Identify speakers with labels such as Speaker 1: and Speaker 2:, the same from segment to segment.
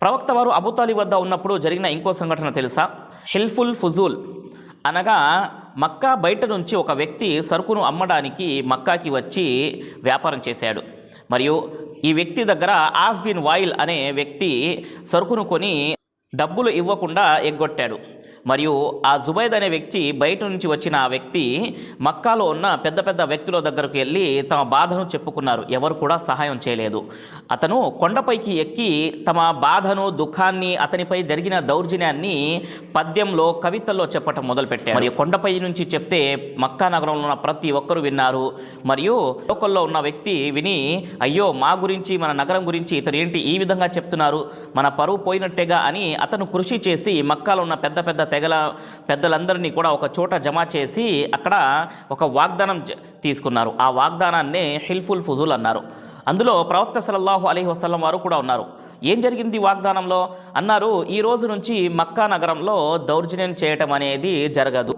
Speaker 1: ప్రవక్త వారు అబూతాలిబ్ వద్ద ఉన్నప్పుడు జరిగిన ఇంకో సంఘటన తెలుసా? హిల్ఫుల్ ఫుజూల్ అనగా మక్కా బయట నుంచి ఒక వ్యక్తి సరుకును అమ్మడానికి మక్కాకి వచ్చి వ్యాపారం చేశాడు. మరియు ఈ వ్యక్తి దగ్గర ఆస్ బిన్ వాయిల్ అనే వ్యక్తి సరుకును కొని డబ్బులు ఇవ్వకుండా ఎగ్గొట్టాడు. మరియు ఆ జుబైద్ అనే వ్యక్తి బయట నుంచి వచ్చిన ఆ వ్యక్తి మక్కాలో ఉన్న పెద్ద పెద్ద వ్యక్తుల దగ్గరకు వెళ్ళి తమ బాధను చెప్పుకున్నారు. ఎవరు కూడా సహాయం చేయలేదు. అతను కొండపైకి ఎక్కి తమ బాధను, దుఃఖాన్ని, అతనిపై జరిగిన దౌర్జన్యాన్ని పద్యంలో, కవితల్లో చెప్పటం మొదలుపెట్టారు. మరియు కొండపై నుంచి చెప్తే మక్కా నగరంలో ఉన్న ప్రతి ఒక్కరూ విన్నారు. మరియు లోకల్లో ఉన్న వ్యక్తి విని, అయ్యో మా గురించి, మన నగరం గురించి ఇతను ఏంటి ఈ విధంగా చెప్తున్నారు, మన పరువు పోయినట్టేగా అని అతను కృషి చేసి మక్కాలో ఉన్న పెద్ద పెద్ద తెగల పెద్దలందరినీ కూడా ఒక చోట జమ చేసి అక్కడ ఒక వాగ్దానం తీసుకున్నారు. ఆ వాగ్దానాన్నే హిల్ఫుల్ ఫుజూల్ అన్నారు. అందులో ప్రవక్త సల్లల్లాహు అలైహి వసల్లం వారు కూడా ఉన్నారు. ఏం జరిగింది వాగ్దానంలో అన్నారు, ఈ రోజు నుంచి మక్కా నగరంలో దౌర్జన్యం చేయటం అనేది జరగదు.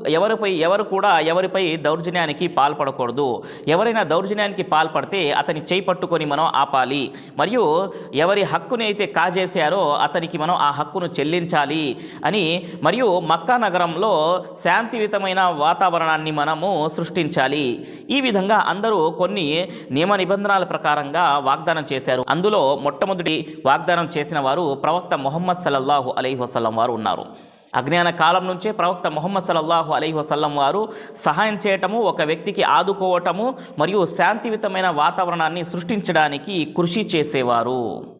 Speaker 1: ఎవరు కూడా ఎవరిపై దౌర్జన్యానికి పాల్పడకూడదు. ఎవరైనా దౌర్జన్యానికి పాల్పడితే అతని చేయి పట్టుకొని మనం ఆపాలి. మరియు ఎవరి హక్కుని అయితే కాజేశారో అతనికి మనం ఆ హక్కును చెల్లించాలి అని, మరియు మక్కా నగరంలో శాంతియుతమైన వాతావరణాన్ని మనము సృష్టించాలి. ఈ విధంగా అందరూ కొన్ని నియమ నిబంధనల ప్రకారంగా వాగ్దానం చేశారు. అందులో మొట్టమొదటి వాగ్దానం చేసిన వారు ప్రవక్త ముహమ్మద్ సల్లల్లాహు అలైహి వసల్లం వారు ఉన్నారు. అజ్ఞాన కాలం నుంచే ప్రవక్త ముహమ్మద్ సల్లల్లాహు అలైహి వసల్లం వారు సహాయం చేయటము, ఒక వ్యక్తికి ఆదుకోవటము మరియు శాంతియుతమైన వాతావరణాన్ని సృష్టించడానికి కృషి చేసేవారు.